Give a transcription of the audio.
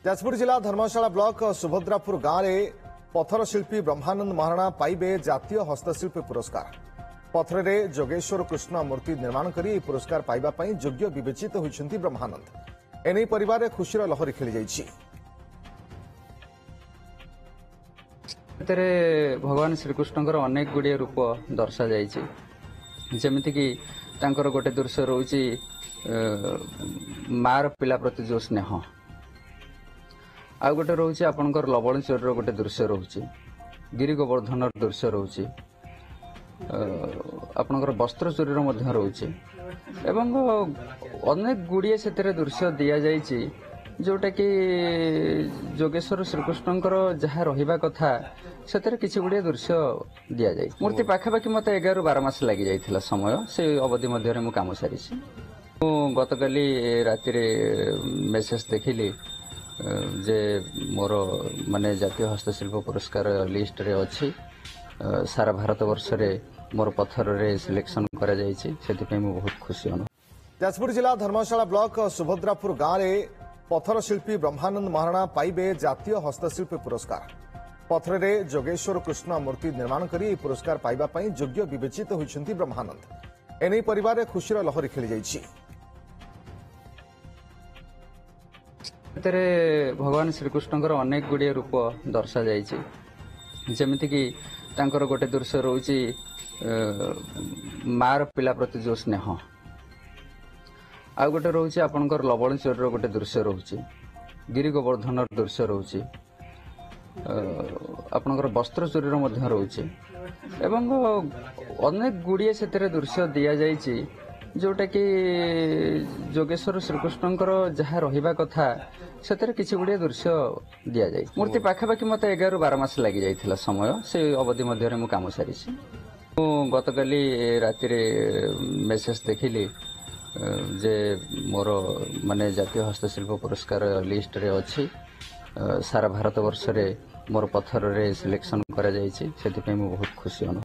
ଯାଜପୁର ଜିଲ୍ଲା ଧର୍ମଶାଳା ବ୍ଲକ ସୁଭଦ୍ରାପୁର ଗାଁରେ ପଥର ଶିଳ୍ପୀ ବ୍ରହ୍ମାନନ୍ଦ ମହାରଣା ପାଇବେ ଜାତୀୟ ହସ୍ତଶିଳ୍ପୀ ପୁରସ୍କାର। ପଥରରେ ଯୋଗେଶ୍ୱର କୃଷ୍ଣ ମୂର୍ତ୍ତି ନିର୍ମାଣ କରି ଏହି ପୁରସ୍କାର ପାଇବା ପାଇଁ ଯୋଗ୍ୟ ବିବେଚିତ ହୋଇଛନ୍ତି ବ୍ରହ୍ମାନନ୍ଦ। ଏନେଇ ପରିବାରରେ ଖୁସିର ଲହରୀ ଖେଳିଯାଇଛି। ଏଥିରେ ଭଗବାନ ଶ୍ରୀକୃଷ୍ଣଙ୍କର ଅନେକ ଗୁଡ଼ିଏ ରୂପ ଦର୍ଶାଯାଇଛି। ଯେମିତିକି ତାଙ୍କର ଗୋଟେ ଦୃଶ୍ୟ ରହୁଛି ମାର ପିଲା ପ୍ରତି ଯେଉଁ ସ୍ନେହ, ଆଉ ଗୋଟେ ରହୁଛି ଆପଣଙ୍କର ଲବଣ ଚୋରୀର ଗୋଟେ ଦୃଶ୍ୟ ରହୁଛି, ଗିରି ଗୋବର୍ଦ୍ଧନର ଦୃଶ୍ୟ ରହୁଛି, ଆପଣଙ୍କର ବସ୍ତ୍ର ଚୋରୀର ମଧ୍ୟ ରହୁଛି ଏବଂ ଅନେକ ଗୁଡ଼ିଏ ସେଥିରେ ଦୃଶ୍ୟ ଦିଆଯାଇଛି ଯୋଉଟାକି ଯୋଗେଶ୍ୱର ଶ୍ରୀକୃଷ୍ଣଙ୍କର ଯାହା ରହିବା କଥା ସେଥିରେ କିଛି ଗୁଡ଼ିଏ ଦୃଶ୍ୟ ଦିଆଯାଇଛି। ମୂର୍ତ୍ତି ପାଖାପାଖି ମୋତେ 11-12 ମାସ ଲାଗିଯାଇଥିଲା ସମୟ, ସେ ଅବଧି ମଧ୍ୟରେ ମୁଁ କାମ ସାରିଛି। ମୁଁ ଗତକାଲି ରାତିରେ ମେସେଜ ଦେଖିଲି ଯେ ମୋର ମାନେ ଜାତୀୟ ହସ୍ତଶିଳ୍ପ ପୁରସ୍କାର ଲିଷ୍ଟରେ ଅଛି। ସାରା ଭାରତ ବର୍ଷରେ ମୋର ପଥରରେ ସିଲେକ୍ସନ କରାଯାଇଛି, ସେଥିପାଇଁ ମୁଁ ବହୁତ ଖୁସି ଅନୁଭବ। ଯାଜପୁର ଜିଲ୍ଲା ଧର୍ମଶାଳା ବ୍ଲକ ସୁଭଦ୍ରାପୁର ଗାଁରେ ପଥର ଶିଳ୍ପୀ ବ୍ରହ୍ମାନନ୍ଦ ମହାରଣା ପାଇବେ ଜାତୀୟ ହସ୍ତଶିଳ୍ପୀ ପୁରସ୍କାର। ପଥରରେ ଯୋଗେଶ୍ୱର କୃଷ୍ଣ ମୂର୍ତ୍ତି ନିର୍ମାଣ କରି ଏହି ପୁରସ୍କାର ପାଇବା ପାଇଁ ଯୋଗ୍ୟ ବିବେଚିତ ହୋଇଛନ୍ତି ବ୍ରହ୍ମାନନ୍ଦ। ଏନେଇ ପରିବାରରେ ଖୁସିର ଲହରୀ ଖେଳିଯାଇଛି। ଏଥିରେ ଭଗବାନ ଶ୍ରୀକୃଷ୍ଣଙ୍କର ଅନେକ ଗୁଡ଼ିଏ ରୂପ ଦର୍ଶାଯାଇଛି। ଯେମିତିକି ତାଙ୍କର ଗୋଟେ ଦୃଶ୍ୟ ରହୁଛି ମାର ପିଲା ପ୍ରତି ଯେଉଁ ସ୍ନେହ, ଆଉ ଗୋଟେ ରହୁଛି ଆପଣଙ୍କର ଲବଣ ଚୋରୀର ଗୋଟେ ଦୃଶ୍ୟ ରହୁଛି, ଗିରି ଗୋବର୍ଦ୍ଧନର ଦୃଶ୍ୟ ରହୁଛି, ଆପଣଙ୍କର ବସ୍ତ୍ର ଚୋରୀର ମଧ୍ୟ ରହୁଛି ଏବଂ ଅନେକ ଗୁଡ଼ିଏ ସେଥିରେ ଦୃଶ୍ୟ ଦିଆଯାଇଛି ଯୋଉଟାକି ଯୋଗେଶ୍ୱର ଶ୍ରୀକୃଷ୍ଣଙ୍କର ଯାହା ରହିବା କଥା ସେଥିରେ କିଛି ଗୁଡ଼ିଏ ଦୃଶ୍ୟ ଦିଆଯାଇଛି। ମୂର୍ତ୍ତି ପାଖାପାଖି ମୋତେ 11-12 ମାସ ଲାଗିଯାଇଥିଲା ସମୟ, ସେ ଅବଧି ମଧ୍ୟରେ ମୁଁ କାମ ସାରିଛି। ମୁଁ ଗତକାଲି ରାତିରେ ମେସେଜ ଦେଖିଲି ଯେ ମୋର ମାନେ ଜାତୀୟ ହସ୍ତଶିଳ୍ପ ପୁରସ୍କାର ଲିଷ୍ଟରେ ଅଛି। ସାରା ଭାରତ ବର୍ଷରେ ମୋର ପଥରରେ ସିଲେକ୍ସନ କରାଯାଇଛି, ସେଥିପାଇଁ ମୁଁ ବହୁତ ଖୁସି ଅନୁଭବ।